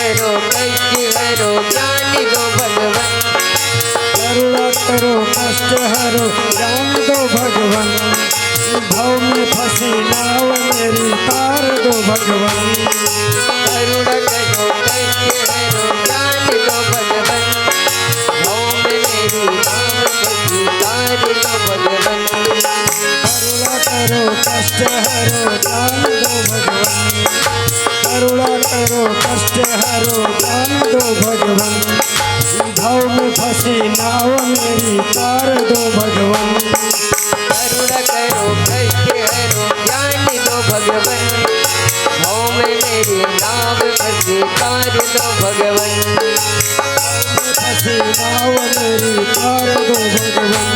करो कष्ट हरो ज्ञान दो भगवान। करुणा करो कष्ट हरो ज्ञान दो भगवान। भाव में फंसी नाव मेरी तार दो भगवान। करुणा करो कष्ट हरो ज्ञान दो भगवान। भाव में मेरी नाव फंसी तार दो भगवान। करुणा करो कष्ट हरो ज्ञान दो भगवान। करुणा करो कष्ट हरो ज्ञान दो भगवान। भाव में फंसी नाव मेरी तार दो भगवान। करुणा करो कष्ट हरो ज्ञान दो भगवान। भाव में मेरी नाव फंसी तार दो भगवान। फंसी नाव मेरी तार दो भगवान।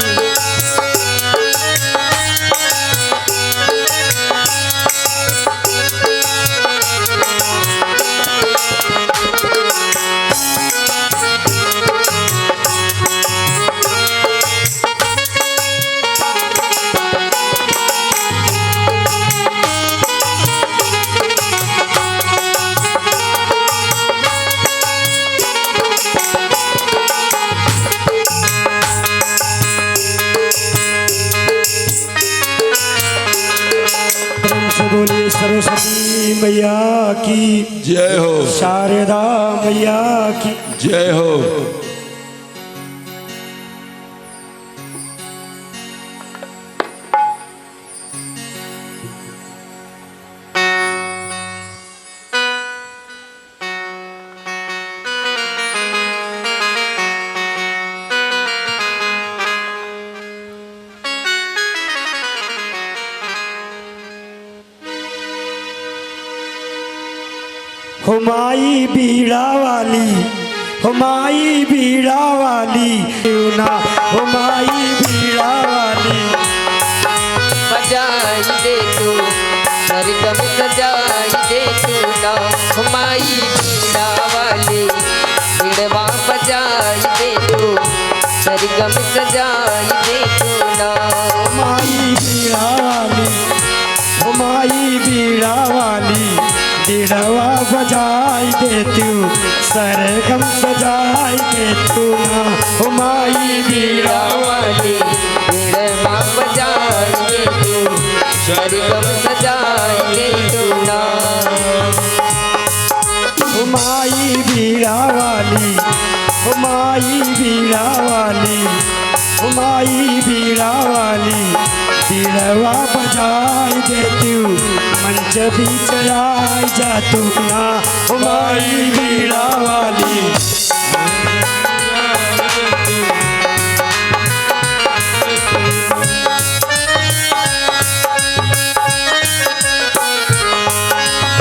बोलिए सरस्वती मैया की जय हो। शारदा मैया की जय हो। हुमाई बीड़ा वाली हुमाई बीड़ा वाली ना हुमाई बीड़ा वाली। बजाई दे तू सरगम सजाई दे तू ना हुमाई बीड़ा वाली। बीड़वा बजाई दे तू सरगम सजाई दे तू ना हुमाई बीड़ा वाली हुमाई बीड़ा वाली। बीड़वा बजाई दे तू सरगम सजाई दे तू ना हुमाई बीड़ा वाली। बीड़वा बजाई दे तू सरगम सजाई दे तू ना हुमाई बीड़ा वाली हुमाई बीड़ा वाली हुमाई बीड़ा वाली। बीड़वा बजाई दे तू मंच भी चढ़ाई जा तू ना हुमाई बीड़ा वाली।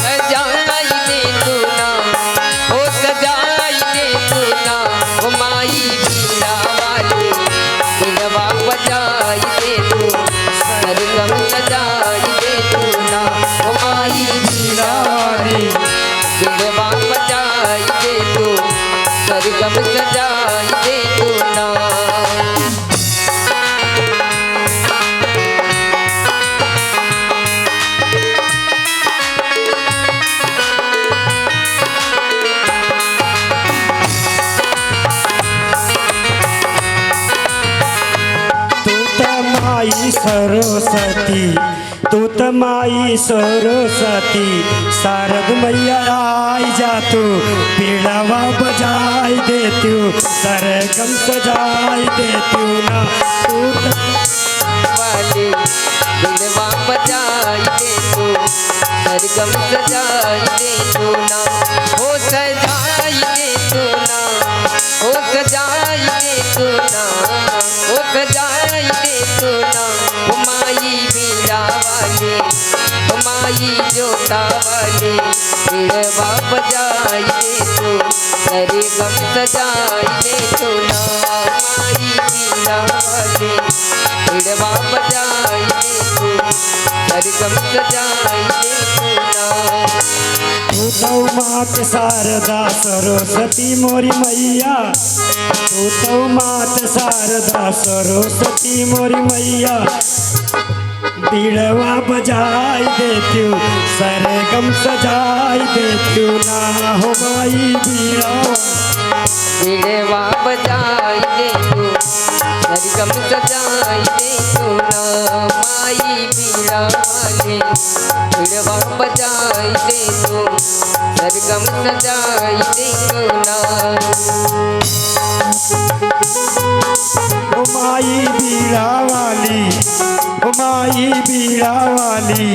सजाई दे तू ना ओ सजाई दे तू ना हुमाई बीड़ा वाली। बीड़वा बजाई दे तू सरगम सजाई दे तू ना हुमाई बीड़ा वाली। बीड़वा बजाई दे तू सरगम सजाई दे तू ना माई सरस्वती तू त माई सरस्वती। शारद मैया आई जा तू बीड़वा बजाई दे तू सरगम सजाई दे तू ना तू वाली। बीड़वा बजाई दे तू सरगम सजाई दे तू ना हो सजाई दे तू ना हो सजाई दे तू ना हो सजाई दे तू ना हुमाई बीड़ा वाली हुमाई जोता वाली। बीड़वा बजाई दे तू सरगम सजाई दे तू ना हुमाई बीड़ा वाली। बीड़वा बजाई दे तू सरगम सजाई दे तू ना तू तो मात शारदा सरस्वती मोरी मैया। तू तो मात शारदा सरस्वती मोरी मैया। बीड़वा बजाई देती हूँ, सरगम सजाई देती हूँ ना हो माई बीड़वा। बीड़वा बजाई दे तू सरगम सजाई दे तू ना माई बीड़ा वाले। बीड़वा बजाई दे तू सरगम सजाई दे तू ना। ओ माई बीड़ा वाली, ओ माई बीड़ा वाली,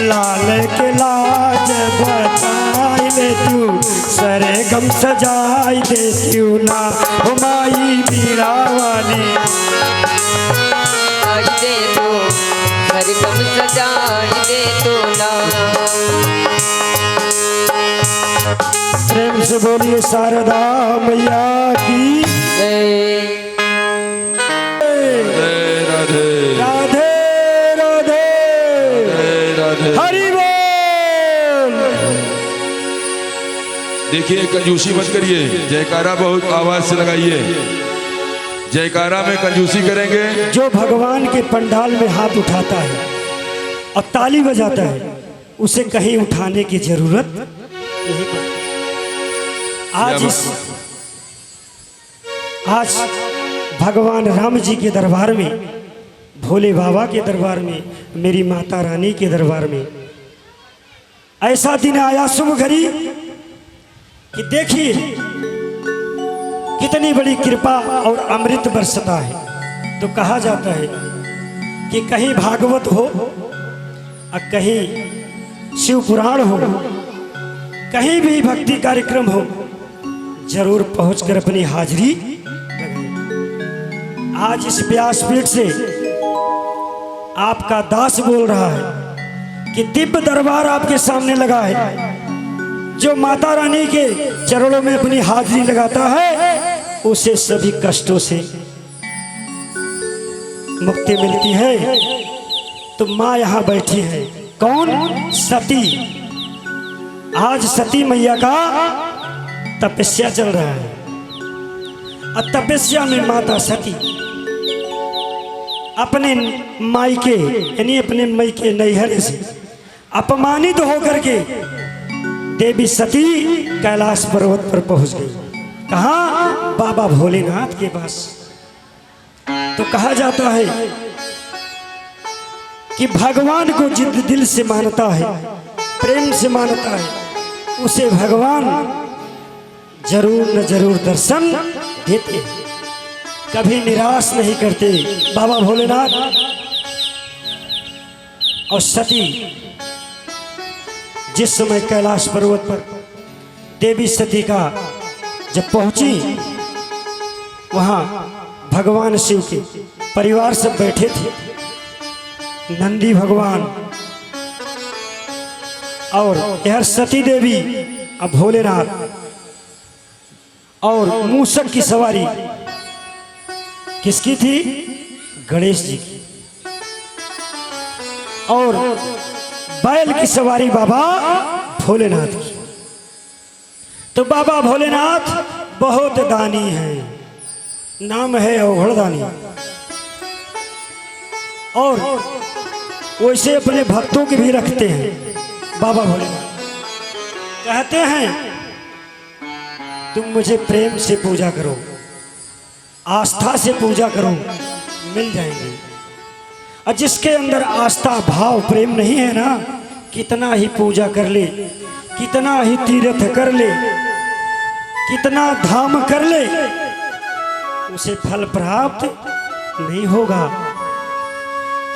लाल के लाज बताई ले तू, सरगम सजाई देती हूँ ना ओ माई बीड़ा वाली। आई दे तू सरगम सजाई दे तू ना। प्रेम से बोलिए शारदा मैया की जय। राधे राधे हरि बोल। देखिए कंजूसी मत करिए, जयकारा बहुत आवाज से लगाइए। जयकारा में कंजूसी करेंगे। जो भगवान के पंडाल में हाथ उठाता है और ताली बजाता है उसे कहीं उठाने की जरूरत नहीं पड़ती। आज भगवान राम जी के दरबार में, भोले बाबा के दरबार में, मेरी माता रानी के दरबार में ऐसा दिन आया शुभ घड़ी कि देखिए कितनी बड़ी कृपा और अमृत बरसता है। तो कहा जाता है कि कहीं भागवत हो और कहीं शिव पुराण हो, कहीं भी भक्ति कार्यक्रम हो, जरूर पहुंचकर अपनी हाजिरी लगाएं। आज इस व्यासपीठ से आपका दास बोल रहा है कि दिव्य दरबार आपके सामने लगा है। जो माता रानी के चरणों में अपनी हाजिरी लगाता है उसे सभी कष्टों से मुक्ति मिलती है। तो माँ यहाँ बैठी है, कौन? सती। आज सती मैया का तपस्या चल रहा है और तपस्या में माता सती अपने मायके यानी अपने मायके नैहर से अपमानित होकर के देवी सती कैलाश पर्वत पर पहुंच गई। कहाँ? बाबा भोलेनाथ के पास। तो कहा जाता है कि भगवान को जिद दिल से मानता है, प्रेम से मानता है, उसे भगवान जरूर न जरूर दर्शन देते, कभी निराश नहीं करते बाबा भोलेनाथ। और सती जिस समय कैलाश पर्वत पर देवी सती का जब पहुंची, वहां भगवान शिव के परिवार सब बैठे थे, नंदी भगवान और यह सती देवी और भोलेनाथ और मूषक की सवारी किसकी थी? गणेश जी की। और बैल की सवारी बाबा भोलेनाथ की। तो बाबा भोलेनाथ बहुत दानी है, नाम है अवघड़दानी। और वैसे अपने भक्तों के भी रखते हैं बाबा भोलेनाथ। कहते हैं तुम मुझे प्रेम से पूजा करो, आस्था से पूजा करो, मिल जाएंगे। और जिसके अंदर आस्था भाव प्रेम नहीं है ना, कितना ही पूजा कर ले, कितना ही तीर्थ कर ले, कितना धाम कर ले, उसे फल प्राप्त नहीं होगा।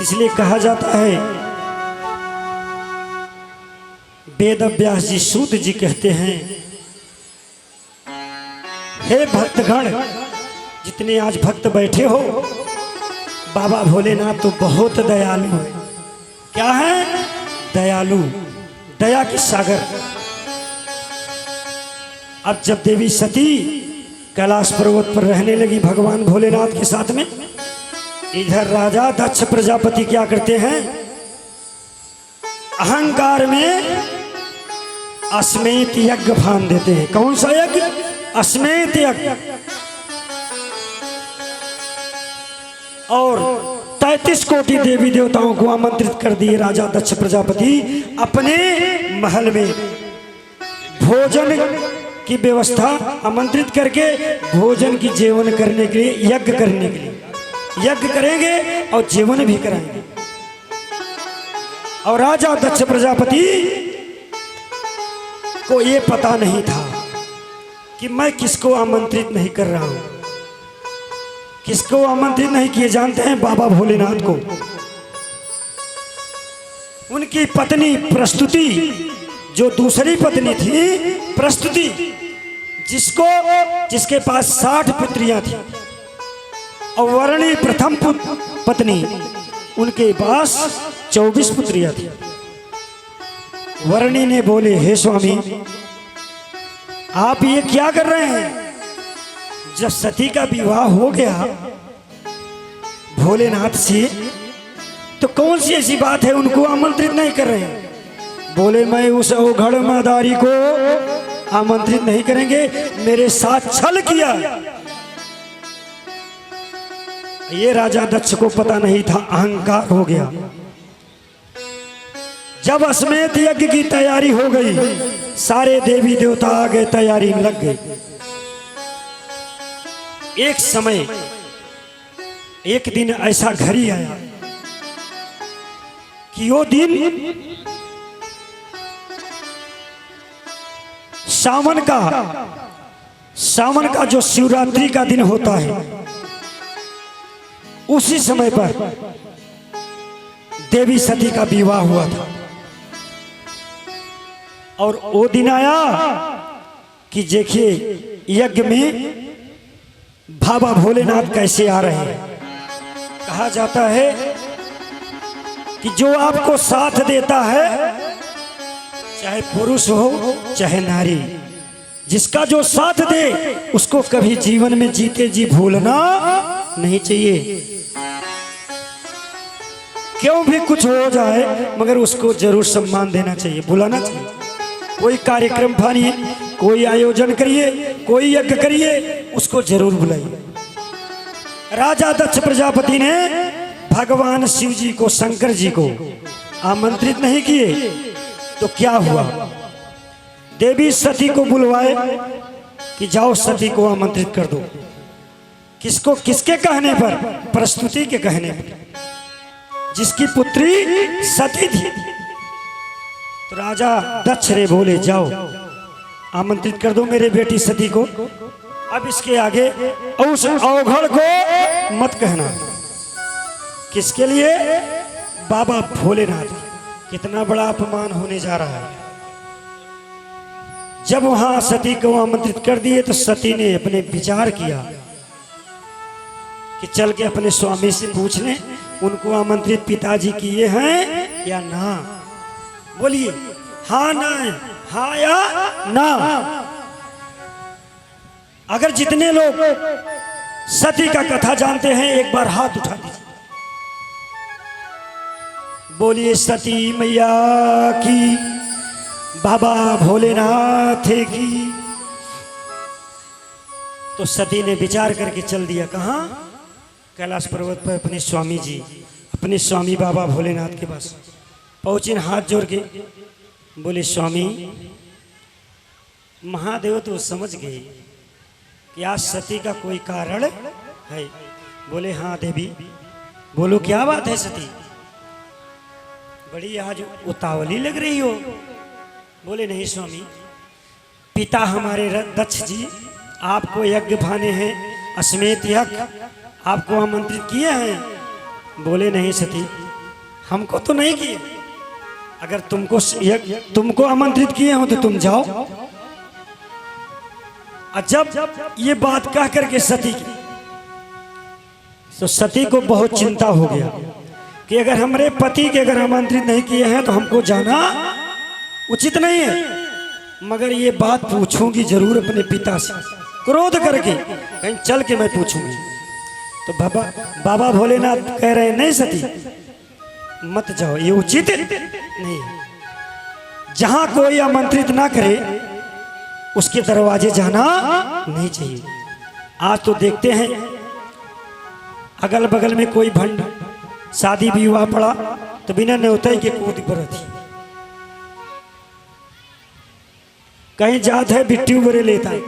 इसलिए कहा जाता है, वेद व्यास जी सूत जी कहते हैं, हे भक्तगण, जितने आज भक्त बैठे हो, बाबा भोलेनाथ तो बहुत दयालु है। क्या है? दयालु, दया की सागर। अब जब देवी सती कैलाश पर्वत पर रहने लगी भगवान भोलेनाथ के साथ में, इधर राजा दक्ष प्रजापति क्या करते हैं? अहंकार में अश्वेत यज्ञ फान देते हैं। कौन सा यज्ञ? अश्वेत यज्ञ। और 37 कोटि देवी देवताओं को आमंत्रित कर दिए राजा दक्ष प्रजापति अपने महल में। भोजन की व्यवस्था आमंत्रित करके भोजन की जेवन करने के लिए यज्ञ करने के लिए यज्ञ करेंगे और जेवन भी कराएंगे। और राजा दक्ष प्रजापति को ये पता नहीं था कि मैं किसको आमंत्रित नहीं कर रहा हूं। किसको आमंत्रित नहीं किए जानते हैं? बाबा भोलेनाथ को। उनकी पत्नी प्रस्तुति, जो दूसरी पत्नी थी प्रस्तुति, जिसके पास 60 पुत्रियां थी, और वर्णी प्रथम पत्नी उनके पास 24 पुत्रियां थी। वर्णी ने बोले, हे स्वामी, आप ये क्या कर रहे हैं? जब सती का विवाह हो गया भोलेनाथ से, तो कौन सी ऐसी बात है उनको आमंत्रित नहीं कर रहे हैं? बोले, मैं उस अवघड़ मादारी को आमंत्रित नहीं करेंगे, मेरे साथ छल किया। ये राजा दक्ष को पता नहीं था, अहंकार हो गया। जब अश्वमेध यज्ञ की तैयारी हो गई, सारे देवी देवता आ गए, तैयारी में लग गई। एक समय एक दिन ऐसा घड़ी आया कि वो दिन सावन का जो शिवरात्रि का दिन होता है, उसी समय पर देवी सती का विवाह हुआ था। और वो दिन आया कि देखिए यज्ञ में बाबा भोलेनाथ कैसे आ रहे हैं। कहा जाता है कि जो आपको साथ देता है, चाहे पुरुष हो चाहे नारी, जिसका जो साथ दे उसको कभी जीवन में जीते जी भूलना नहीं चाहिए। क्यों भी कुछ हो जाए मगर उसको जरूर सम्मान देना चाहिए, बुलाना चाहिए। कोई कार्यक्रम फानिए, कोई आयोजन करिए, कोई यज्ञ करिए, उसको जरूर बुलाइए। राजा दक्ष प्रजापति ने भगवान शिव जी को, शंकर जी को आमंत्रित नहीं किए, तो क्या हुआ? देवी सती को बुलवाए कि जाओ सती को आमंत्रित कर दो। किसको? किसके कहने पर? प्रस्तुति के कहने पर, जिसकी पुत्री सती थी। तो राजा दक्ष रे बोले, जाओ आमंत्रित कर दो मेरे बेटी सती को। अब इसके आगे उस अवघड़ को मत कहना। किसके लिए? बाबा भोलेनाथ। कितना बड़ा अपमान होने जा रहा है। जब वहां सती को आमंत्रित कर दिए तो सती ने अपने विचार किया कि चल के अपने स्वामी से पूछ लें, उनको आमंत्रित पिताजी किए हैं या ना। बोलिए हाँ ना, हाँ या ना। अगर जितने लोग सती का कथा जानते हैं एक बार हाथ उठा दीजिए। बोलिए सती मैया की, बाबा भोलेनाथ की। तो सती ने विचार करके चल दिया कहाँ? कैलाश पर्वत पर अपने स्वामी जी, अपने स्वामी बाबा भोलेनाथ के पास पहुंचे, हाथ जोड़ के बोले, स्वामी महादेव तो समझ गए कि आज सती का कोई कारण है। बोले हाँ देवी। बोलो क्या बात है सती, बड़ी आज उतावली लग रही हो। बोले नहीं स्वामी, पिता हमारे दक्ष जी आपको यज्ञ भाने हैं, अश्वमेध यज्ञ आपको आमंत्रित किए हैं। बोले नहीं सती, हमको तो नहीं किए। अगर तुमको आमंत्रित किए हो तो तुम जाओ। और जब ये बात कह करके सती की, तो सती को बहुत चिंता हो गया कि अगर हमारे पति के अगर आमंत्रित नहीं किए हैं तो हमको जाना उचित नहीं है। मगर ये बात पूछूंगी जरूर अपने पिता से, क्रोध करके कहीं चल के मैं पूछूंगी। तो बाबा भोलेनाथ कह रहे नहीं सती मत जाओ, ये उचित नहीं है। जहां कोई आमंत्रित ना करे उसके दरवाजे जाना नहीं चाहिए। आज तो देखते हैं अगल बगल में कोई भंड शादी विवाह पड़ा तो बिना न्योते के कूद पर थी। कहीं जात है बिट्टू बरे लेता है,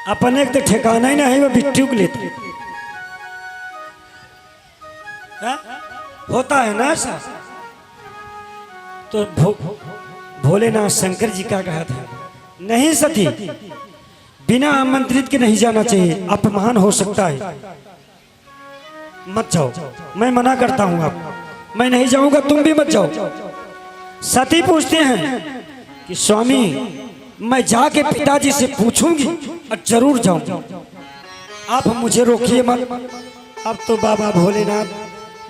अपने तो ठिकाना ही ना है, वो बिट्टू को लेता है। होता है ना ऐसा। तो भोलेनाथ शंकर जी का कहा था, नहीं सती, बिना आमंत्रित के नहीं जाना चाहिए, अपमान हो सकता है, मत जाओ। मैं मना करता हूं, आप मैं नहीं जाऊंगा, तुम भी मत जाओ। सती पूछते हैं कि स्वामी मैं जाके पिताजी से पूछूंगी और जरूर जाऊंगी, आप मुझे रोकिए मत। अब तो बाबा भोलेनाथ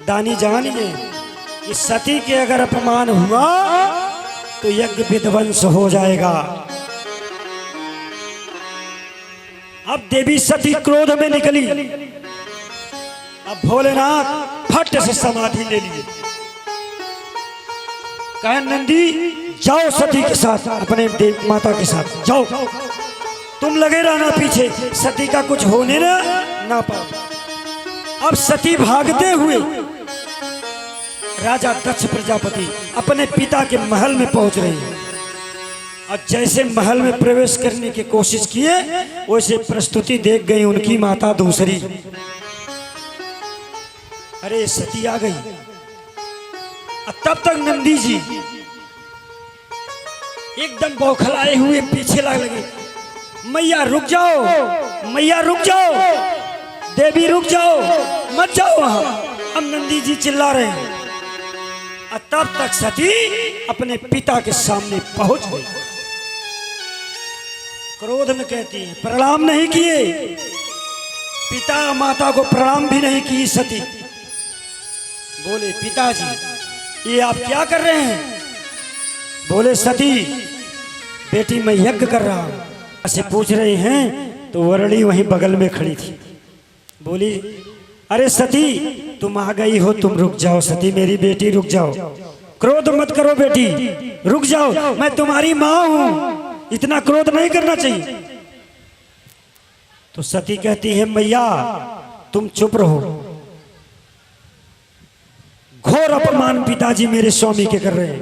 दानी जानिए कि सती के अगर अपमान हुआ तो यज्ञ विध्वंस हो जाएगा। अब देवी सती क्रोध में निकली। अब भोलेनाथ फट से समाधि ले लिए। कहा नंदी जाओ सती के साथ, अपने देव माता के साथ जाओ, तुम लगे रहना पीछे, सती का कुछ होने ना पाओ। अब सती भागते हुए राजा दक्ष प्रजापति अपने पिता के महल में पहुंच रही है। और जैसे महल में प्रवेश करने की कोशिश किए वैसे प्रस्तुति देख गई उनकी माता दूसरी। अरे सती आ गई। तब तक नंदी जी एकदम बौखलाए हुए पीछे लगे, मैया रुक जाओ, मैया रुक जाओ, देवी रुक जाओ, मत जाओ वहां। अब नंदी जी चिल्ला रहे हैं। तब तक सती अपने पिता के सामने पहुंच गई। क्रोध में कहती है, प्रणाम नहीं किए, पिता माता को प्रणाम भी नहीं की सती। बोले पिताजी ये आप क्या कर रहे हैं? बोले सती बेटी मैं यज्ञ कर रहा हूं। ऐसे पूछ रहे हैं तो वरणी वहीं बगल में खड़ी थी। बोली अरे सती तुम आ गई हो, तुम रुक जाओ सती, मेरी बेटी रुक जाओ, क्रोध मत करो बेटी, रुक जाओ, मैं तुम्हारी माँ हूं, इतना क्रोध नहीं करना चाहिए। तो सती कहती है मैया तुम चुप रहो, घोर अपमान पिताजी मेरे स्वामी के कर रहे हैं,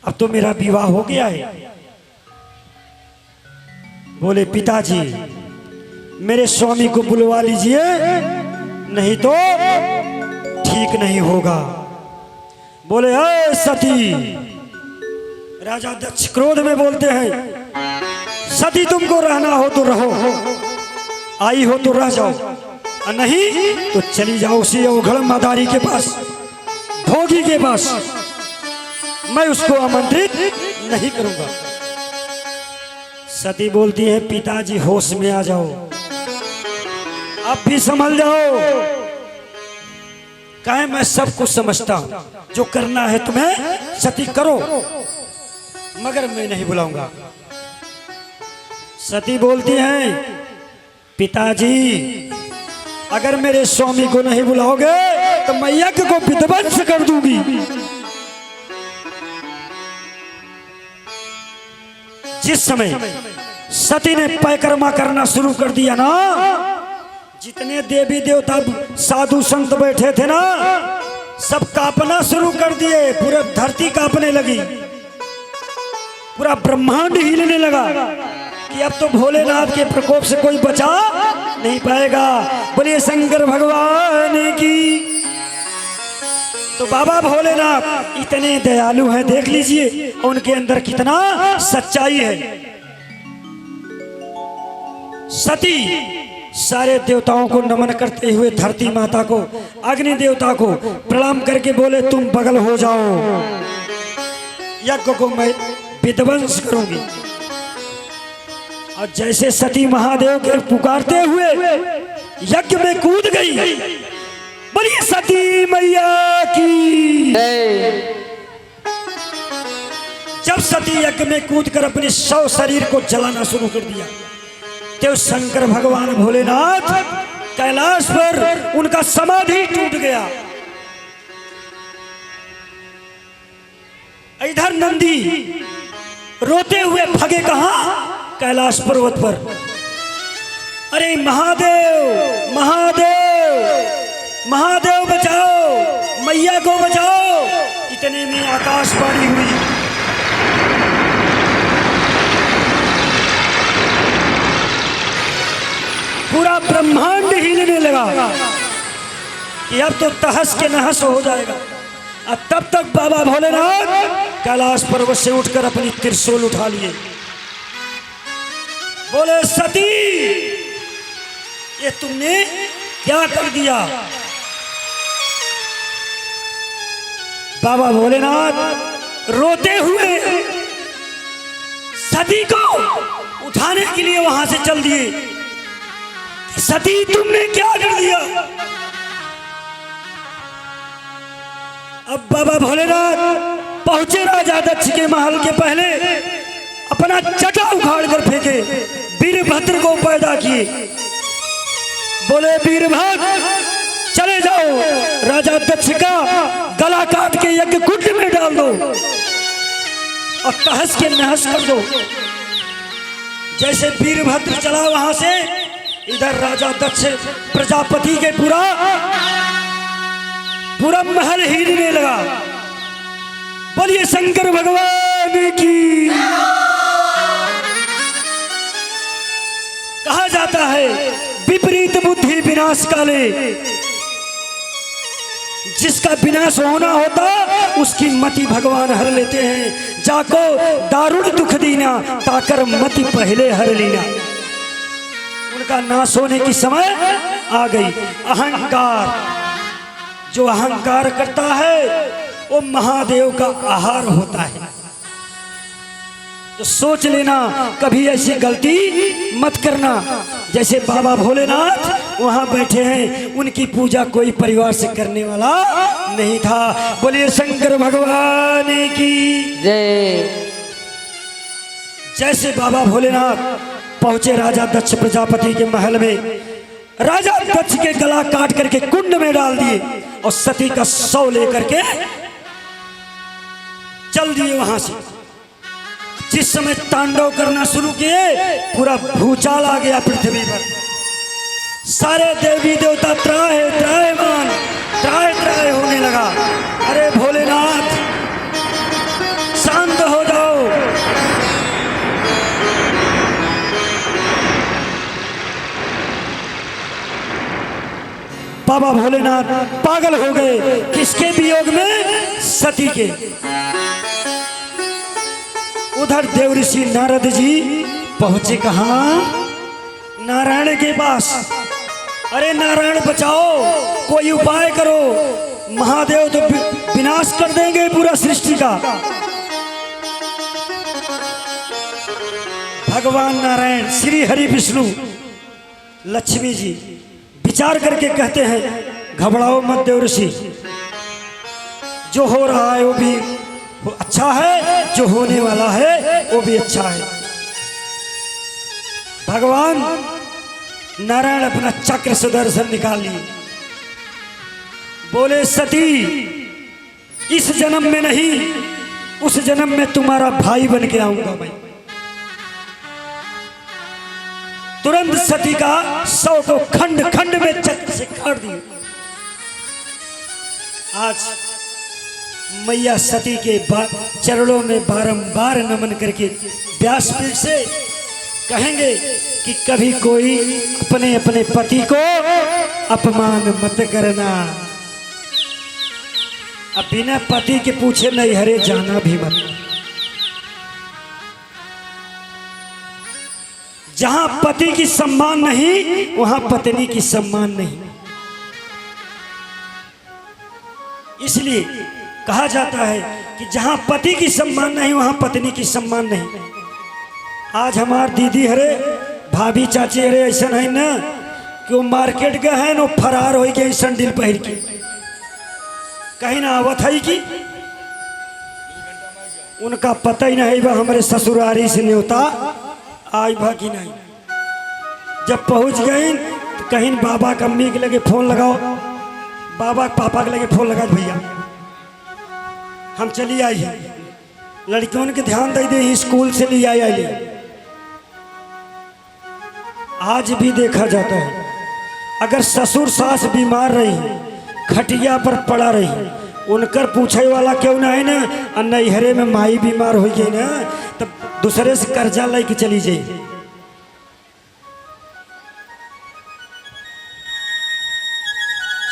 अब तो मेरा विवाह हो गया है। बोले पिताजी मेरे स्वामी को बुलवा लीजिए, नहीं तो ठीक नहीं होगा। बोले ऐ सती, राजा दक्ष क्रोध में बोलते हैं, सती तुमको रहना हो तो रहो, आई हो तो रह जाओ, और नहीं तो चली जाओ उसी अवघड़ मादारी के पास, भोगी के पास, मैं उसको आमंत्रित नहीं करूंगा। सती बोलती है पिताजी होश में आ जाओ, अब भी संभल जाओ, कहे मैं सब कुछ समझता हूं, जो करना है तुम्हें सती करो, मगर मैं नहीं बुलाऊंगा। सती बोलती है पिताजी अगर मेरे स्वामी को नहीं बुलाओगे तो मैं यज्ञ को विध्वंस कर दूंगी। जिस समय सती ने परिक्रमा करना शुरू कर दिया ना, जितने देवी देवता साधु संत बैठे थे ना, सब कांपना शुरू कर दिए, पूरा धरती कांपने लगी, पूरा ब्रह्मांड हिलने लगा कि अब तो भोलेनाथ के प्रकोप से कोई बचा नहीं पाएगा। बोलिए शंकर भगवान की। तो बाबा भोलेनाथ इतने दयालु हैं, देख लीजिए उनके अंदर कितना सच्चाई है। सती सारे देवताओं को नमन करते हुए धरती माता को, अग्नि देवता को प्रणाम करके बोले तुम बगल हो जाओ, यज्ञ को मैं विध्वंस करूंगी। और जैसे सती महादेव के पुकारते हुए यज्ञ में कूद गई। बोलिए सती मैया की। जब सती यज्ञ में कूदकर अपने 100 शरीर को जलाना शुरू कर दिया, तो शंकर भगवान भोलेनाथ कैलाश पर उनका समाधि टूट गया। इधर नंदी रोते हुए भागे कहां? कैलाश पर्वत पर। अरे महादेव महादेव महादेव बचाओ, मैया को बचाओ। इतने में आकाशवाणी हुई। पूरा ब्रह्मांड हिलने लगा कि अब तो तहस के नहस हो जाएगा। और तब तक बाबा भोलेनाथ कैलाश पर्वत से उठकर अपनी त्रिशूल उठा लिए। बोले सती, ये तुमने क्या कर दिया? बाबा भोलेनाथ रोते हुए सती को उठाने के लिए वहां से चल दिए। सती, तुमने क्या कर दिया? अब बाबा भोलेनाथ पहुंचे राजा दक्ष के महल के पहले, अपना चटा उखाड़ कर फेंके, वीरभद्र को पैदा किए। बोले वीरभद्र, चले जाओ, राजा दक्ष का गला काट के यज्ञ कुंड में डाल दो और तहस के नहस कर दो। जैसे वीरभद्र चला वहां से, इधर राजा दक्ष प्रजापति के पूरा महल हिलने लगा। बोलिए शंकर भगवान की। कहा जाता है विपरीत बुद्धि विनाश काले, जिसका विनाश होना होता उसकी मति भगवान हर लेते हैं। जाको दारुण दुख दीना, ताकर मति पहले हर लीना। उनका नाश होने की समय आ गई। अहंकार, जो अहंकार करता है वो महादेव का आहार होता है। तो सोच लेना, कभी ऐसी गलती मत करना। जैसे बाबा भोलेनाथ वहां बैठे हैं, उनकी पूजा कोई परिवार से करने वाला नहीं था। बोलिए शंकर भगवान की जय। जैसे बाबा भोलेनाथ पहुंचे राजा दक्ष प्रजापति के महल में, राजा दक्ष के गला काट करके कुंड में डाल दिए और सती का शव लेकर के चल दिए वहां से। जिस समय तांडव करना शुरू किए, पूरा भूचाल आ गया पृथ्वी पर। सारे देवी देवता त्रायमान त्राय होने लगा। अरे भोलेनाथ, शांत हो जाओ। बाबा भोलेनाथ पागल हो गए। किसके वियोग में? सती के। उधर देवऋषि नारद जी पहुंचे कहां? नारायण के पास। अरे नारायण बचाओ, कोई उपाय करो, महादेव तो विनाश कर देंगे पूरा सृष्टि का। भगवान नारायण, श्री हरि विष्णु, लक्ष्मी जी विचार करके कहते हैं, घबराओ मत देवऋषि, जो हो रहा है वो भी अच्छा है, जो होने वाला है वो भी अच्छा है। भगवान नारायण अपना चक्र सुदर्शन निकाल लिए। बोले सती, इस जन्म में नहीं, उस जन्म में तुम्हारा भाई बन के आऊंगा मैं। तुरंत सती का शव को खंड खंड में चक्र से काट दिए। आज मैया सती के चरणों में बारंबार नमन करके व्यासपीठ से कहेंगे कि कभी कोई अपने अपने पति को अपमान मत करना। अब बिना पति के पूछे नहीं हरे जाना भी मत। जहां पति की सम्मान नहीं, वहां पत्नी की सम्मान नहीं। इसलिए कहा जाता है कि जहां पति की सम्मान नहीं, वहां पत्नी की सम्मान नहीं। आज हमार दीदी हरे, भाभी चाची हरे ऐसा है ना कि वो मार्केट गए हैं, वो फरार हो गए संडिल पहन के, कहीं ना आवत है कि उनका पता ही नहीं बा हमारे ससुरारी से न्योता आई भा कि नहीं। जब पहुंच गए तो कहीं बाबा का अम्मी के लगे फोन लगाओ, बाबा पापा के लगे फोन लगा, भैया हम चली आई है, लड़कियों के ध्यान दे दे, स्कूल से ले आई। आज भी देखा जाता है, अगर ससुर सास बीमार रही खटिया पर पड़ा रही, उनकर पूछे वाला क्यों ना है ना, और नैहरे में माई बीमार हो गई ना, तब दूसरे से कर्जा लेके चली जाए।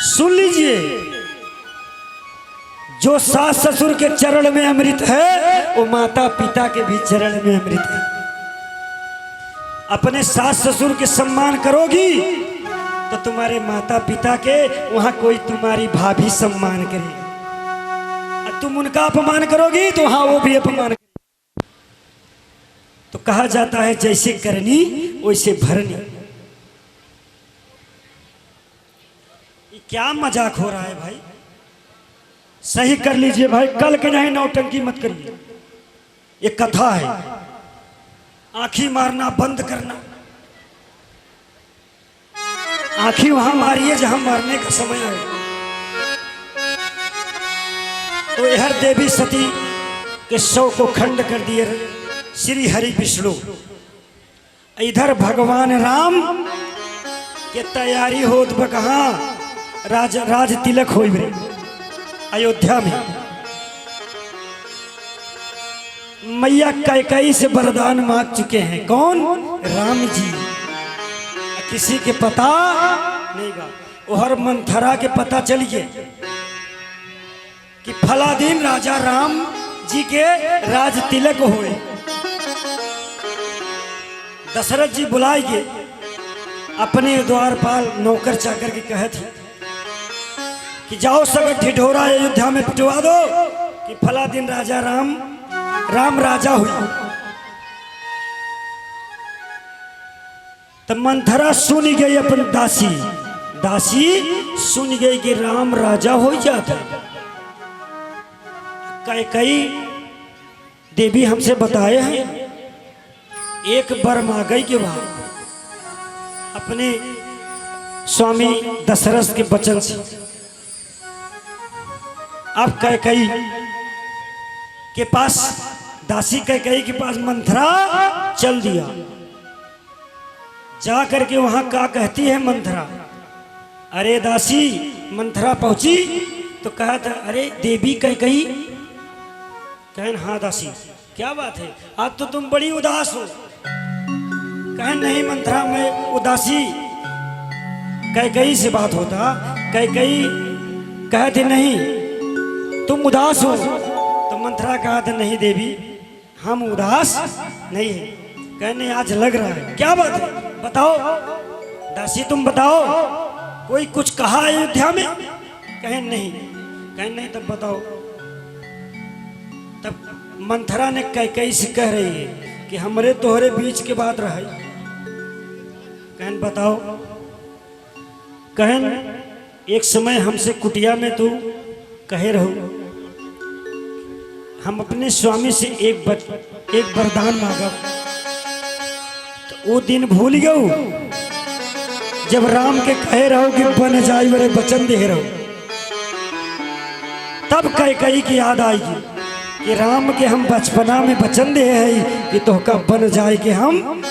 सुन लीजिए, जो सास ससुर के चरण में अमृत है वो माता पिता के भी चरण में अमृत है। अपने सास ससुर के सम्मान करोगी तो तुम्हारे माता पिता के वहां कोई तुम्हारी भाभी सम्मान करे, और तुम उनका अपमान करोगी तो वहां वो भी अपमान करे। तो कहा जाता है जैसे करनी वैसे भरनी। ये क्या मजाक हो रहा है भाई, सही कर लीजिए भाई, कल के नहीं नौटंकी मत करिए। ये कथा है, आंखी मारना बंद करना। आंखी वहां मारिए जहां मारने का समय आए। तो यह देवी सती के शव को खंड कर दिए श्री हरि विष्णु। इधर भगवान राम के तैयारी होत बकहा राज तिलक हो अयोध्या में। मैया कैकेयी से वरदान मांग चुके हैं, कौन? राम जी। किसी के पता नहीं बा, और मंथरा के पता चल गए कि फला दिन राजा राम जी के राज तिलक हुए। दशरथ जी बुलाए गए, अपने द्वारपाल नौकर चाकर के कहे थे कि जाओ सब ढिढोरा अयोध्या में पिटवा दो कि फला दिन राजा राम राजा हुई। तब मंथरा सुन गई, अपन दासी सुन गई कि राम राजा हो जाता। कैकेयी देवी हमसे बताए हैं, एक बार मांगई के बाद अपने स्वामी दशरथ के वचन से अब कैकेयी के पास, दासी कैकेयी के पास मंथरा चल दिया। जा करके वहां क्या कहती है मंथरा? अरे दासी, मंथरा पहुंची तो कहा था, अरे देवी कैकेयी। कहन हाँ दासी, क्या बात है, आज तो तुम बड़ी उदास हो। कहन नहीं मंथरा, मैं उदासी कैकेयी से बात होता। कैकेयी कहते नहीं तुम उदास हो। तो मंथरा कहा था नहीं देवी, हम उदास नहीं है। कहने आज लग रहा है, क्या बात है बताओ दासी, तुम बताओ, कोई कुछ कहा अयोध्या में? कहें नहीं। कहें नहीं, तब बताओ। तब मंथरा ने कैकेयी से कह रही है कि हमरे तोहरे बीच के बात रहे। कहन बताओ। कहन एक समय हमसे कुटिया में तू कहे रहो, हम अपने स्वामी से एक वरदान मांगा। तो वो दिन भूल गयो जब राम के कहे रहो कि बन जाए मेरे वचन दे रहो। तब कैकेयी की याद आएगी कि राम के हम बचपना में वचन दे है कि तोहका बन जाए कि हम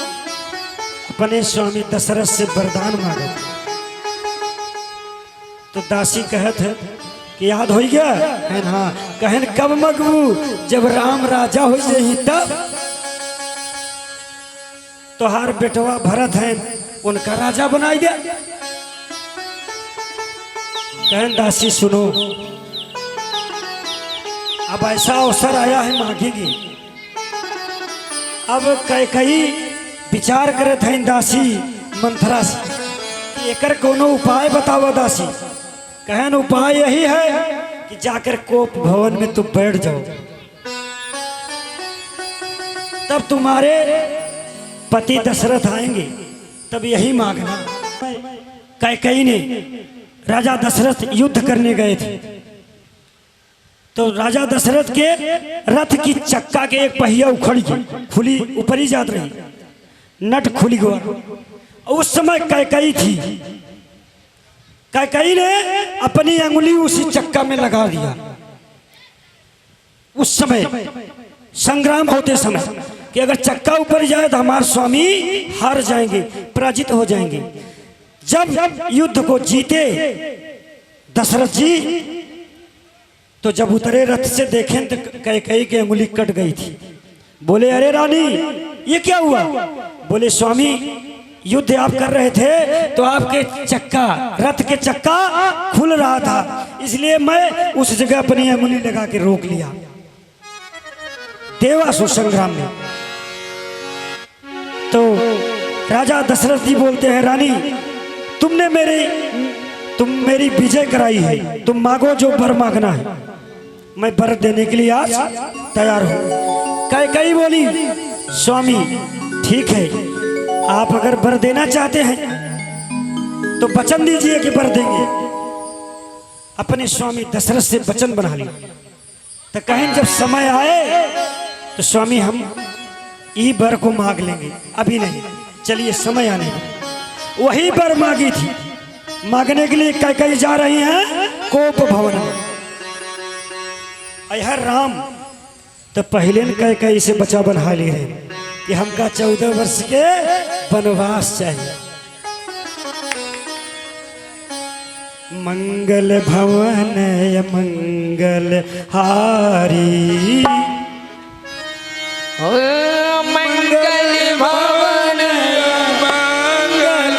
अपने स्वामी दशरथ से वरदान मांगे। तो दासी कहत है कि याद हो गया है ना? कहन कब मगबू, जब राम राजा हो जाए तब। तोहार बेटवा भरत है, उनका राजा बनाई दे। कहन दासी सुनो, अब ऐसा अवसर आया है मांगेगी। अब कैकेयी विचार करत है दासी मंथरा से कि एकर कोनो उपाय बताओ दासी। कहन उपाय यही है कि जाकर कोप भवन में तुम बैठ जाओ, तब तुम्हारे पति दशरथ आएंगे, तब यही मांगना। कैकेयी ने राजा दशरथ युद्ध करने गए थे, तो राजा दशरथ के रथ की चक्का के एक पहिया उखड़ गई, खुली ऊपर ही जात रही, नट खुल गया। उस समय कैकेयी थी, कैकेयी ने अपनी अंगुली उसी चक्का में लगा दिया। उस समय संग्राम होते समय कि अगर चक्का ऊपर जाए तो हमारे स्वामी हार जाएंगे, पराजित हो जाएंगे। जब युद्ध को जीते दशरथ जी तो जब उतरे रथ से देखें तो कैकेयी की अंगुली कट गई थी। बोले अरे रानी ये क्या हुआ? बोले स्वामी युद्ध आप कर रहे थे तो आपके चक्का रथ के चक्का खुल रहा था, इसलिए मैं उस जगह अपनी अंगुली लगा के रोक लिया देवासुर संग्राम में। तो राजा दशरथ जी बोलते हैं रानी तुम मेरी विजय कराई है, तुम मांगो जो वर मांगना है, मैं वर देने के लिए आज तैयार हूं। कैकेयी बोली स्वामी ठीक है, आप अगर वर देना चाहते हैं तो वचन दीजिए कि वर देंगे। अपने स्वामी दशरथ से वचन बना लिया। तो कहें जब समय आए तो स्वामी हम ई वर को मांग लेंगे, अभी नहीं, चलिए समय आने दो। वही वर मांगी थी, मांगने के लिए कैकेयी जा रही हैं कोप भवन में। अयह राम तो पहले कैकेयी से बचा बना ले रहे कि हमका 14 वर्ष के वनवास चाहिए। मंगल भवन मंगल हारी ओ मंगल भवन मंगल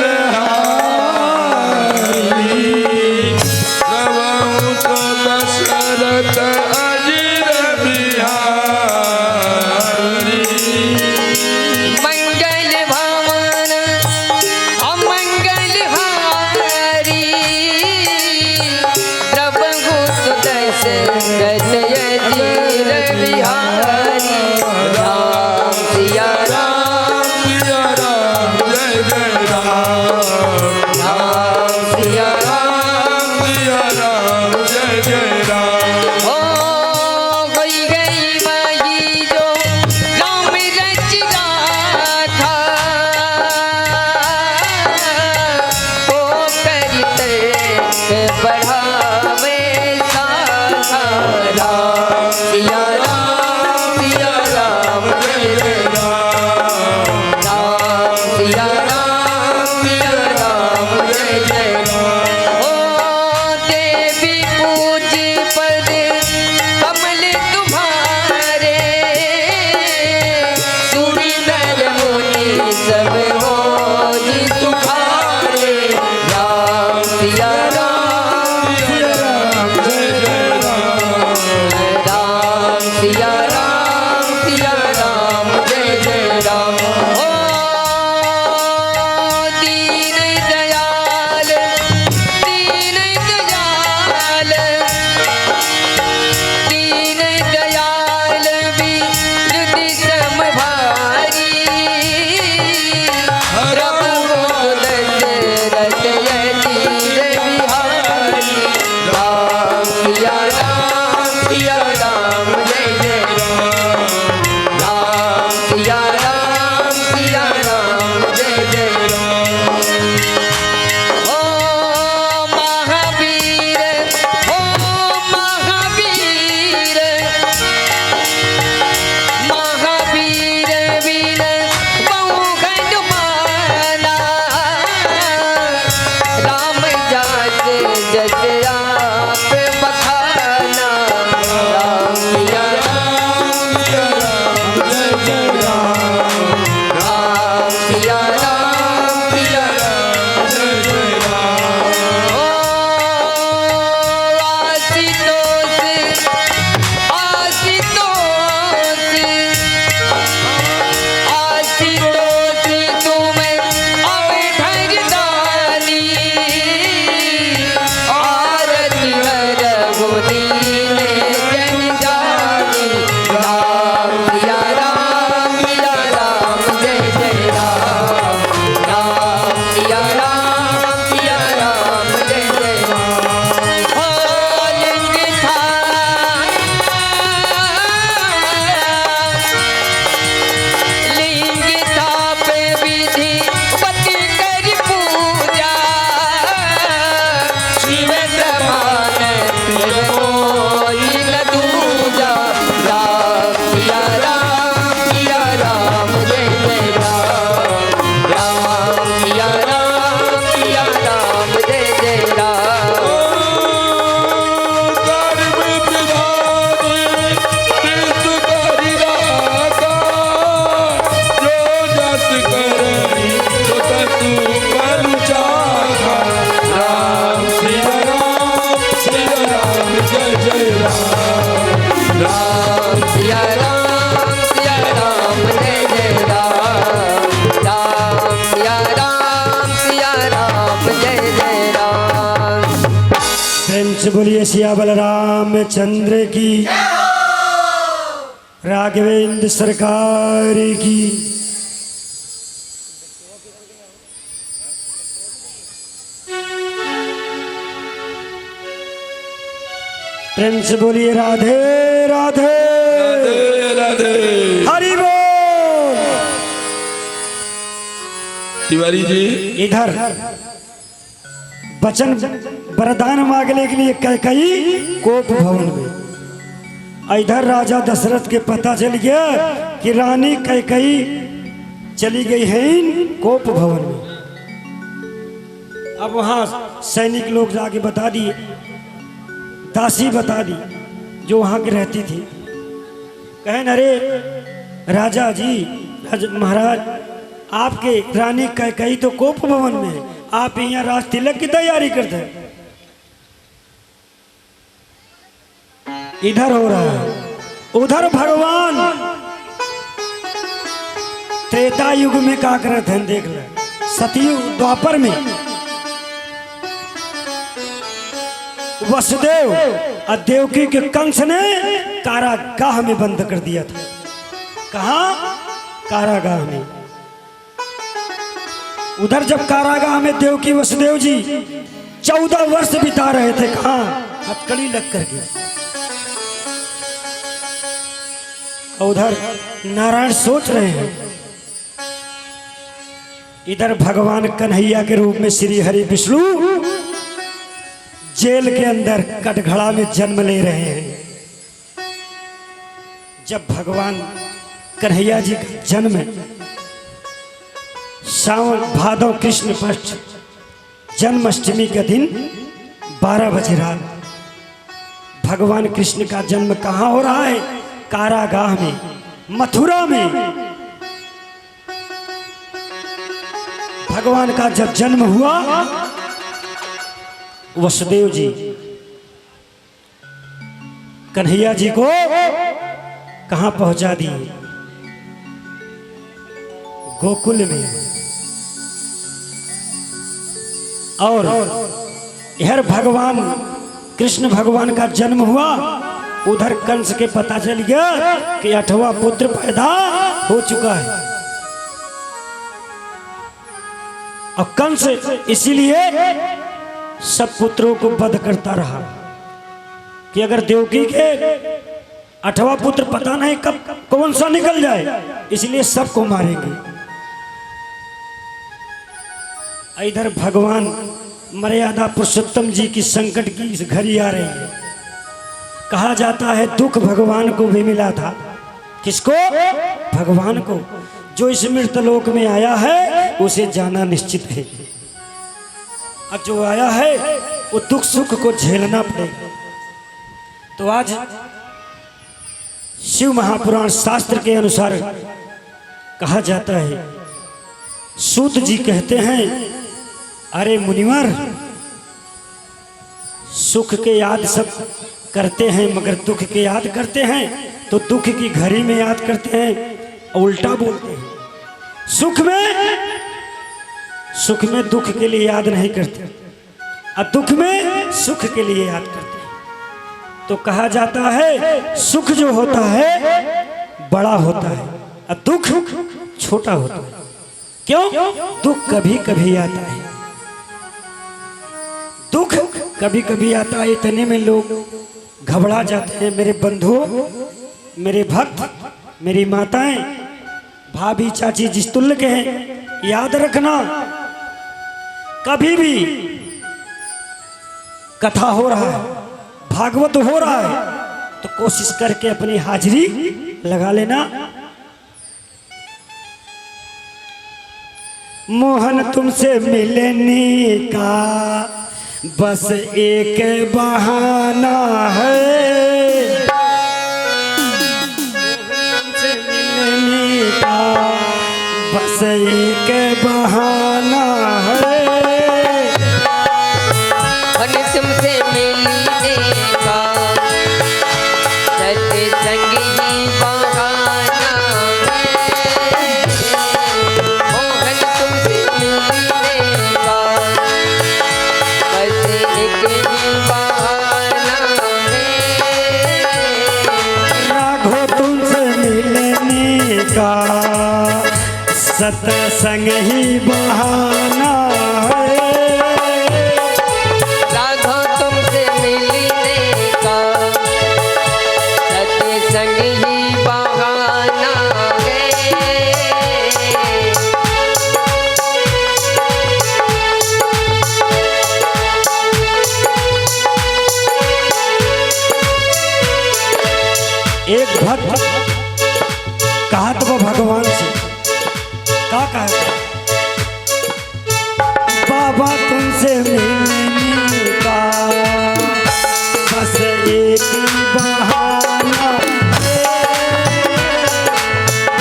रवहु तो दशरथ अजिर बिहारी। मंगल भवन अमंगल हारी प्रभु दशरथ अजिर बिहारी। राम सिया राम सिया राम जय जय राम। राम सिया राम सिया राम जय जय राम। ओ गई माई जो राम रच रहा था, ओ करित बढ़ावे साथा। राम सिया राम जय जय राम। राम सिया राम जय जय राम। ओ देवी पूज पर कमल तुम्हारे, सुनी नर मुनि सब होज तुम्हारे। राम सिया राम जय जय राम। राम सिया राम जय जय राम। ओ से बोलिए सिया बलराम चंद्र की, राघवेंद्र सरकार की। प्रेम से बोलिए राधे राधे राधे राधे। हरि बोल। तिवारी जी इधर वचन वरदान मांगने के लिए कैकई कोप भवन में, इधर राजा दशरथ के पता चल गया कि रानी कैकई चली गई है कोप भवन में। अब वहां सैनिक लोग जाके बता दिए, दासी बता दी जो वहां की रहती थी, कहें अरे राजा जी महाराज आपके रानी कैकई तो कोप भवन में है, आप यहाँ राज तिलक की तैयारी करते हैं। इधर हो रहा है, उधर भगवान त्रेता युग में क्या करते हैं देख ले। सतयुग द्वापर में वसुदेव और देवकी के कंस ने कारागाह में बंद कर दिया था। कहा? कारागाह में। उधर जब कारागाह में देवकी वसुदेव जी 14 वर्ष बिता रहे थे, कहा? हथकड़ी लग करके। उधर नारायण सोच रहे हैं, इधर भगवान कन्हैया के रूप में श्री हरि विष्णु जेल के अंदर कटघड़ा में जन्म ले रहे हैं। जब भगवान कन्हैया जी का जन्म सावन भादव कृष्ण पक्ष जन्माष्टमी के दिन 12 बजे रात भगवान कृष्ण का जन्म कहाँ हो रहा है? कारागाह में, मथुरा में। भगवान का जब जन्म हुआ, वसुदेव जी कन्हैया जी को कहां पहुंचा दिए? गोकुल में। और इधर भगवान कृष्ण भगवान का जन्म हुआ, उधर कंस के पता चल गया कि 8वां पुत्र पैदा हो चुका है। और कंस इसीलिए सब पुत्रों को वध करता रहा कि अगर देवकी के 8वां पुत्र पता नहीं कब कौन सा निकल जाए, इसलिए सबको मारेंगे। इधर भगवान मर्यादा पुरुषोत्तम जी की संकट की घड़ी आ रही है। कहा जाता है दुख भगवान को भी मिला था। किसको? भगवान को। जो इस मृतलोक में आया है उसे जाना निश्चित है। अब जो आया है वो दुख सुख को झेलना पड़ेगा। तो आज शिव महापुराण शास्त्र के अनुसार कहा जाता है, सूत जी कहते हैं, अरे मुनिवर, सुख के याद सब करते हैं मगर दुख के याद करते हैं तो दुख की घड़ी में याद करते हैं, उल्टा बोलते हैं। सुख में दुख के लिए याद नहीं करते और दुख में सुख के लिए याद करते हैं। तो कहा जाता है सुख जो होता है बड़ा होता है और दुख छोटा होता है। क्यों? दुख कभी कभी आता है, दुख कभी कभी आता है। इतने में लोग घबरा जाते हैं। मेरे बंधुओं, मेरे भक्त, मेरी माताएं, भाभी, चाची जिस तुल्य के हैं, याद रखना कभी भी कथा हो रहा है, भागवत हो रहा है तो कोशिश करके अपनी हाजिरी लगा लेना। मोहन तुमसे मिलने का बस एक बहाना है, तुमसे मिलने का बस एक बहाना है। मन तुमसे मिलने का सत्संग ही बहाना है। मोहन तुमसे मिलने का बस एक ही बहाना सत्संग ही बहाना है। राघव तुमसे मिलने का सत्संग ही बहाना है। एक भक्त कहा तो भगवान से क्या कहा बाबा तुमसे मिलने का बस एक ही बहाना है।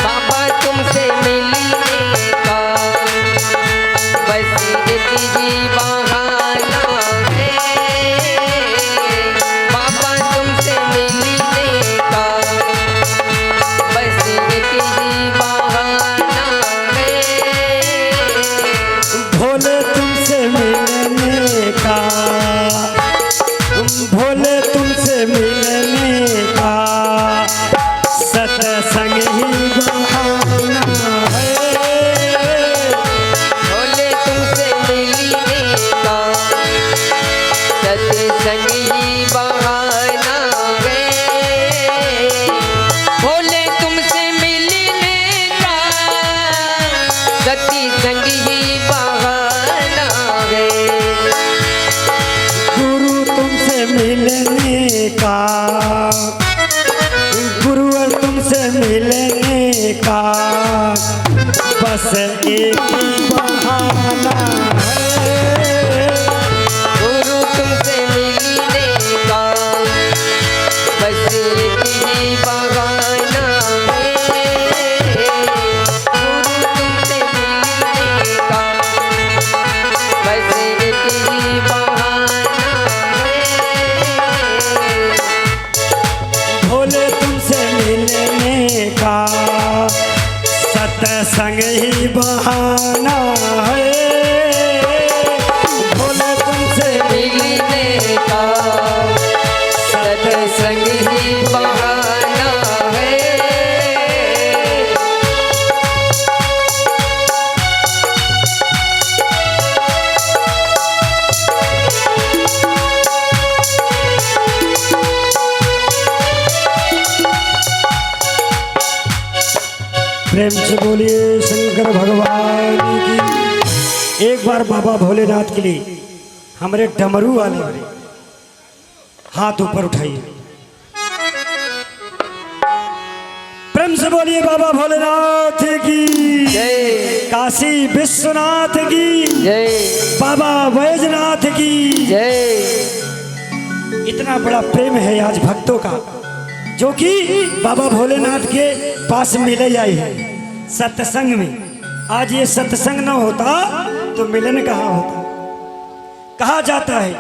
बाबा तुमसे मिलने का बस एक ही बहाना है। बाबा तुमसे मिलने का बस एक ही बहाना है। भोले तुमसे मिलने का भोले तुमसे मिलने का सत्संग ही बहाना है। भोले तुमसे मिलने का सत्संग ही बहाना है। भोले तुमसे मिलने का सत्संग ही बहाना है। गुरु तुमसे मिलने का गुरुवर तुमसे मिलने का बस एक ही बहाना है। गुरु तुमसे मिलने का बस एक ही बहाना है। गुरु तुमसे मिलने का बस एक ही बहाना है। भोले तुमसे मिलने का सत्संग ही बहाना है। भोले तुमसे मिलने का सत्संग ही बहाना है। प्रेम से बोलिए शंकर भगवान की। एक बार बाबा भोलेनाथ के लिए हमारे डमरू वाले हाथ ऊपर उठाइए। प्रेम से बोलिए बाबा भोलेनाथ की जय काशी विश्वनाथ की जय बाबा बैजनाथ की। जय। इतना बड़ा प्रेम है आज भक्तों का जो कि बाबा भोलेनाथ के पास मिले आई है सत्संग में। आज ये सत्संग न होता तो मिलन कहाँ होता। कहा जाता है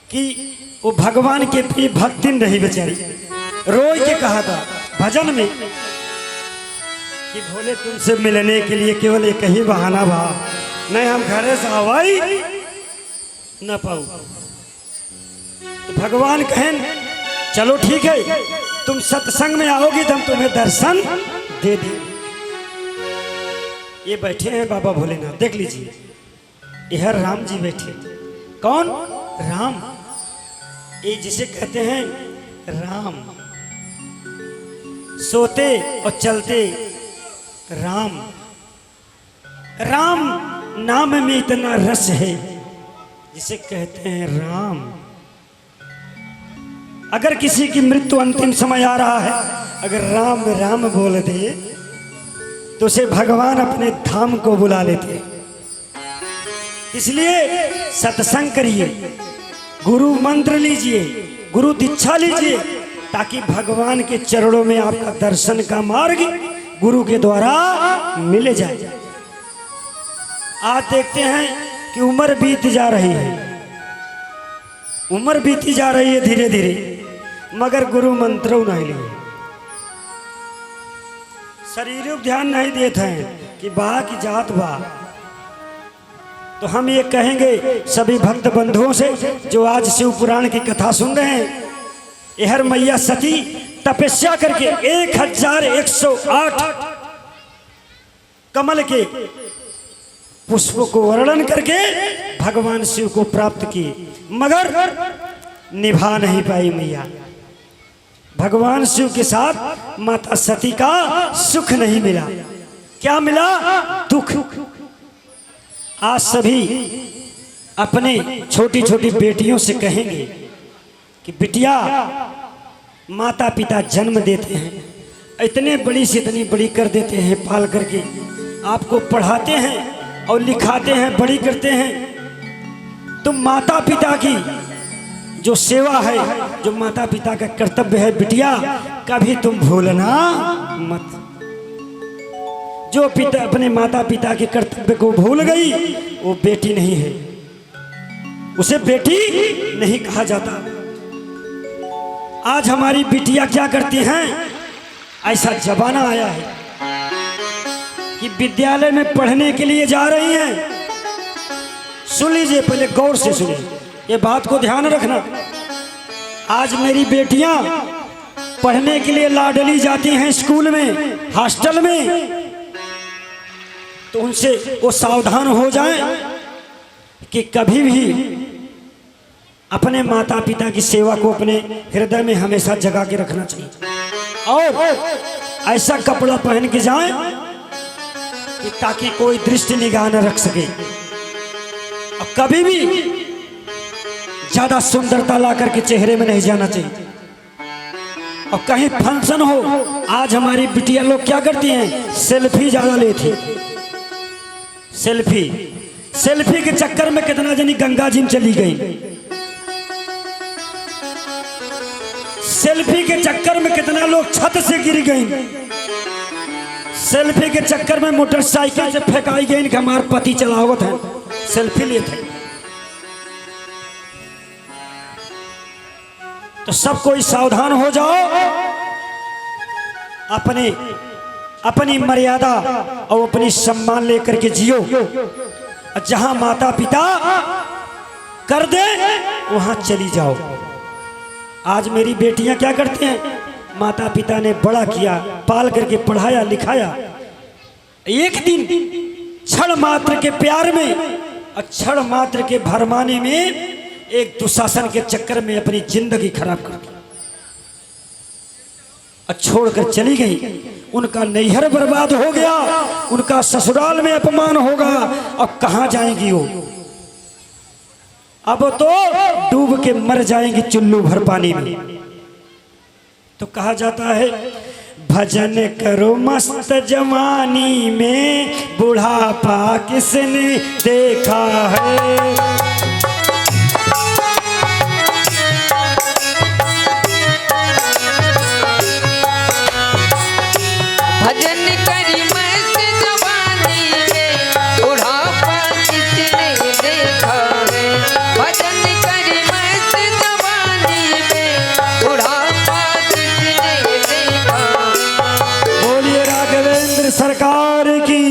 कि वो भगवान के प्रिय भक्तिन रही बेचारी, रोज के कहा था भजन में कि भोले तुमसे मिलने के लिए केवल एक ही बहाना बा, नहीं हम घरे से आवाई न पाऊ। तो भगवान कहें चलो ठीक है तुम सत्संग में आओगी तो हम तुम्हें दर्शन दे दें। ये बैठे हैं बाबा भोलेनाथ, देख लीजिए यह राम जी बैठे। कौन? राम। ये जिसे कहते हैं राम, सोते और चलते राम। राम नाम में इतना रस है जिसे कहते हैं राम। अगर किसी की मृत्यु अंतिम समय आ रहा है, अगर राम राम बोल दे तो उसे भगवान अपने धाम को बुला लेते। इसलिए सत्संग करिए, गुरु मंत्र लीजिए, गुरु दीक्षा लीजिए, ताकि भगवान के चरणों में आपका दर्शन का मार्ग गुरु के द्वारा मिल जाए। आज देखते हैं कि उम्र बीत जा रही है, उम्र बीती जा रही है धीरे धीरे, मगर गुरु मंत्र नहीं लिए, शरीर ध्यान नहीं देते हैं कि बा की जात बा। तो हम ये कहेंगे सभी भक्त बंधुओं से जो आज शिव पुराण की कथा सुन रहे हैं, यहर मैया सती तपस्या करके 1108 कमल के पुष्पों को वर्णन करके भगवान शिव को प्राप्त किए, मगर निभा नहीं पाई मैया। भगवान शिव के साथ माता सती का सुख नहीं मिला। क्या मिला? दुख। आज सभी अपने छोटी छोटी बेटियों से कहेंगे कि बिटिया, माता पिता जन्म देते हैं, इतने बड़ी से इतनी बड़ी कर देते हैं, पाल करके आपको पढ़ाते हैं और लिखाते हैं, बड़ी करते हैं। तो माता पिता की जो सेवा है, जो माता पिता का कर्तव्य है बिटिया, कभी तुम भूलना मत। जो पिता अपने माता पिता के कर्तव्य को भूल गई, वो बेटी नहीं है, उसे बेटी नहीं कहा जाता। आज हमारी बिटिया क्या करती हैं? ऐसा जमाना आया है कि विद्यालय में पढ़ने के लिए जा रही हैं। सुन लीजिए, पहले गौर से सुनिए, ये बात को ध्यान रखना। आज मेरी बेटियां पढ़ने के लिए लाडली जाती हैं स्कूल में, हॉस्टल में, तो उनसे वो सावधान हो जाएं कि कभी भी अपने माता पिता की सेवा को अपने हृदय में हमेशा जगा के रखना चाहिए और ऐसा कपड़ा पहन के जाएं कि ताकि कोई दृष्टि निगाह न रख सके। और कभी भी ज्यादा सुंदरता ला करके चेहरे में नहीं जाना चाहिए। और कहीं फंक्शन हो, आज हमारी बिटिया लोग क्या करती हैं? सेल्फी ज्यादा लेती। सेल्फी के चक्कर में कितना जनी गंगा जी में चली गई। सेल्फी के चक्कर में कितना लोग छत से गिर गई। सेल्फी के चक्कर में मोटरसाइकिल से फेंकाई गई कि हमारे पति चलावत है, सेल्फी लेते। तो सब कोई सावधान हो जाओ, अपनी मर्यादा और अपनी सम्मान लेकर के जियो। जहां माता पिता कर दे वहां चली जाओ। आज मेरी बेटियां क्या करती हैं? माता पिता ने बड़ा किया, पाल करके पढ़ाया लिखाया, एक दिन क्षण मात्र के प्यार में, क्षण मात्र के भरमाने में, एक दुशासन के चक्कर में अपनी जिंदगी खराब कर दी और छोड़कर चली गई। उनका नैहर बर्बाद हो गया, उनका ससुराल में अपमान होगा। अब कहां जाएंगी वो? अब तो डूब के मर जाएंगी चुल्लू भर पानी में। तो कहा जाता है, भजन करो मस्त जवानी में, बुढ़ापा किसने देखा है। भजन करी मस्त जवानी में, बुढ़ापा किसने देखा है। भजन करी मस्त जवानी में, बुढ़ापा किसने देखा। बोलिए राघवेंद्र सरकार की,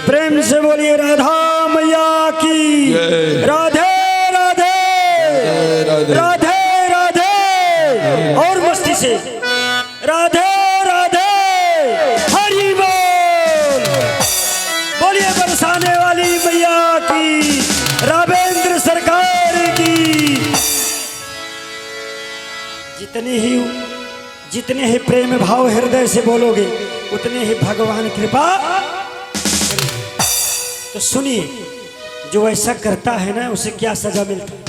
प्रेम से बोलिए राधा मैया की। राधे राधे राधे राधे, और मस्ती से राधे राधे, हरि बोल। बोलिए बरसाने वाली मैया की, राघवेंद्र सरकार की। जितने ही प्रेम भाव हृदय से बोलोगे, उतने ही भगवान कृपा। तो सुनिए, जो ऐसा करता है ना, उसे क्या सजा मिलता है।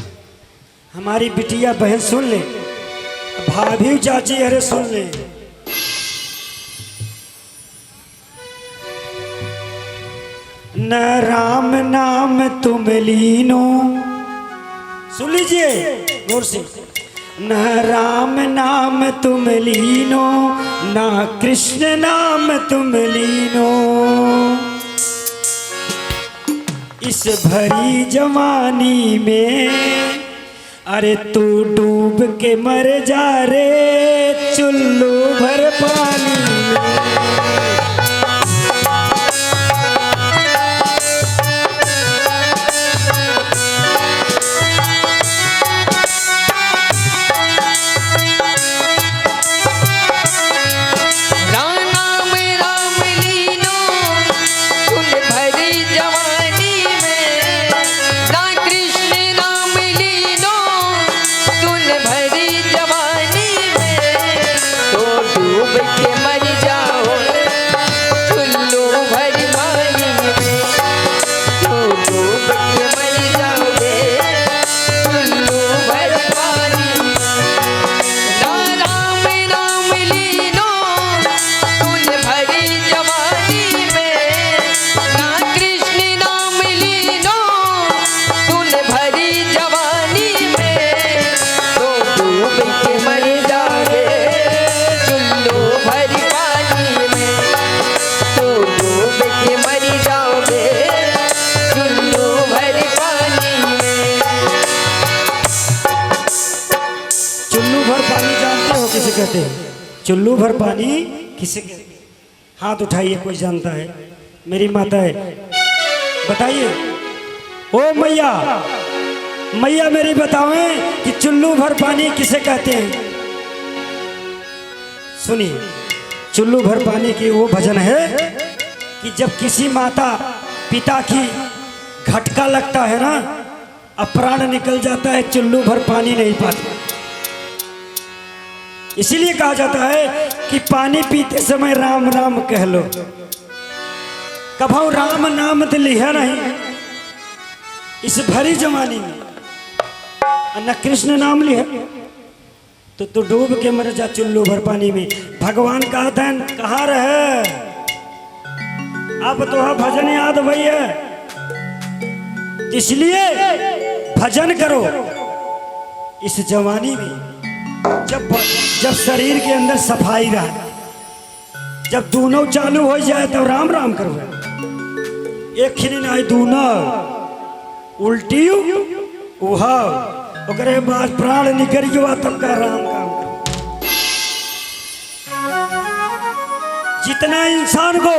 हमारी बिटिया बहन सुन ले, भाभी चाची अरे सुन ले। न राम नाम तुम लीनो, सुन लीजिए गौर से। न राम नाम तुम लीनो, ना कृष्ण नाम तुम लीनो। इस भरी जवानी में अरे तू डूब के मर जा रे चुल्लू भर पानी में। राम राम लीनो, कहते हैं? चुल्लू भर पानी किसे कहते हैं? हाथ उठाइए, कोई जानता है? मेरी माता है, बताइए। ओ मैया, मैया मेरी बतावें कि चुल्लू भर पानी किसे कहते हैं? सुनिए, चुल्लू भर पानी की वो भजन है कि जब किसी माता पिता की घटका लगता है ना, अब प्राण निकल जाता है, चुल्लू भर पानी नहीं पाता। इसीलिए कहा जाता है कि पानी पीते समय राम राम कह लो। कभू राम नाम तो लिया नहीं इस भरी जवानी में, न कृष्ण नाम लिया तो डूब के मर जा चुल्लू भर पानी में। भगवान का धन कहाँ रहे? अब तो भजन याद भैया, इसलिए भजन करो इस जवानी में। जब शरीर के अंदर सफाई रहे, जब दोनों चालू हो जाए तो राम राम करो। एक खिन आई दूना उल्टी उहा, ओकरे बाद प्राण निकल गया तब का राम काम करो। जितना इंसान को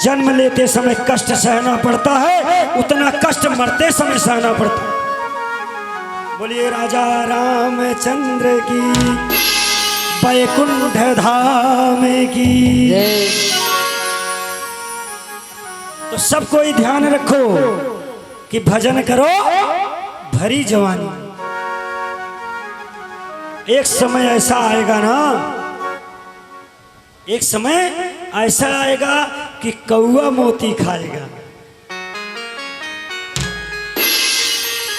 जन्म लेते समय कष्ट सहना पड़ता है, उतना कष्ट मरते समय सहना पड़ता है। बोलिए राजा रामचंद्र की, वैकुंठ धाम की। तो सब कोई ध्यान रखो कि भजन करो भरी जवानी। एक समय ऐसा आएगा ना, एक समय ऐसा आएगा कि कौआ मोती खाएगा।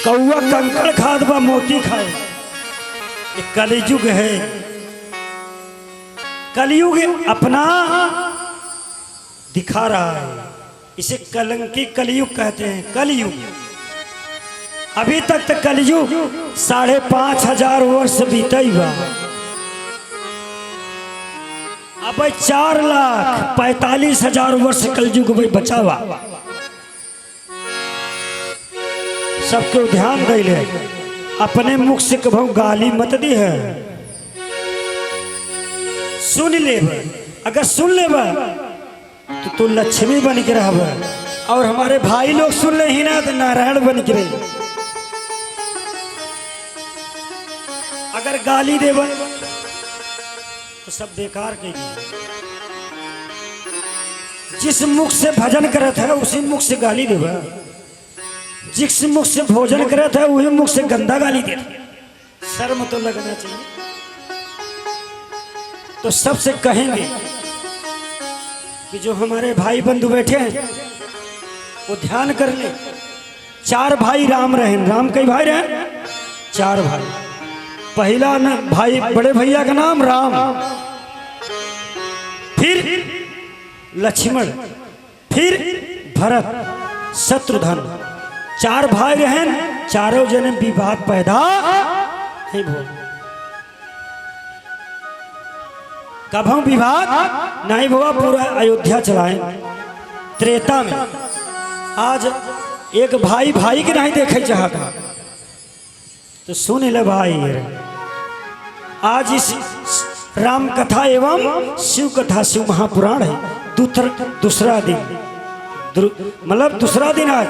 कौआ कंकड़ खाद बा मोती खाएगा। ये कलयुग है। कलयुग अपना दिखा रहा है। इसे कलंकी कलयुग कहते हैं। कलयुग अभी तक तो कलयुग 5,500 वर्ष बीता ही हुआ। अब 4,45,000 वर्ष कलयुग भाई बचा हुआ। सबको ध्यान दे ले, अपने मुख से कभू गाली मत दी है। सुन ले, अगर सुन ले तो तू लक्ष्मी बन के रह। और हमारे भाई लोग सुन ले ही ना तो नारायण बन के रहे। अगर गाली देव तो सब बेकार के। जिस मुख से भजन करत है उसी मुख से गाली देव। जिस मुख से भोजन करत है वही मुख से गंदा गाली दे। शर्म तो लगना चाहिए। तो सबसे कहेंगे कि जो हमारे भाई बंधु बैठे हैं वो ध्यान कर ले। 4 भाई राम रहे। राम कई भाई रहे? 4 भाई। पहला न भाई बड़े भैया का नाम राम, फिर लक्ष्मण, फिर भरत, शत्रुघ्न। 4 भाई रहे। चारों जने विवाद पैदा नहीं भो। कभू विवाद नहीं हुआ। पूरा अयोध्या चलाए त्रेता में। आज एक भाई भाई के नहीं देखे चाहता तो सुन ले भाई। आज इस राम कथा एवं शिव कथा, शिव महापुराण है। दूसरा दिन, मतलब दूसरा दिन आज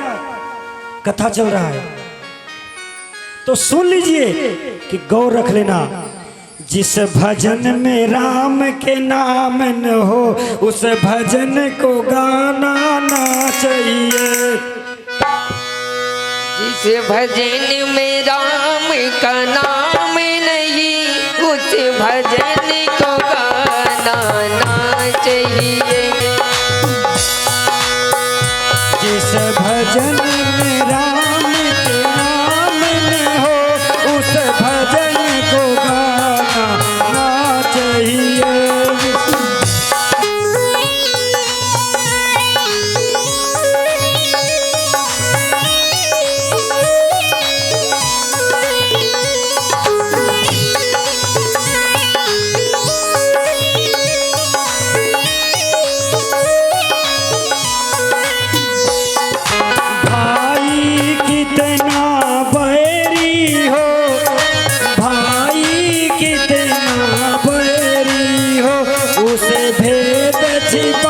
कथा चल रहा है। तो सुन लीजिए कि गौर रख लेना। जिस भजन में राम के नाम न हो उस भजन को गाना ना चाहिए। जिस भजन में राम का नाम नहीं उस भजन को गाना ना चाहिए। जिस भजन में राम के नाम न हो उस भजन को गाना ना चाहिए। छिपा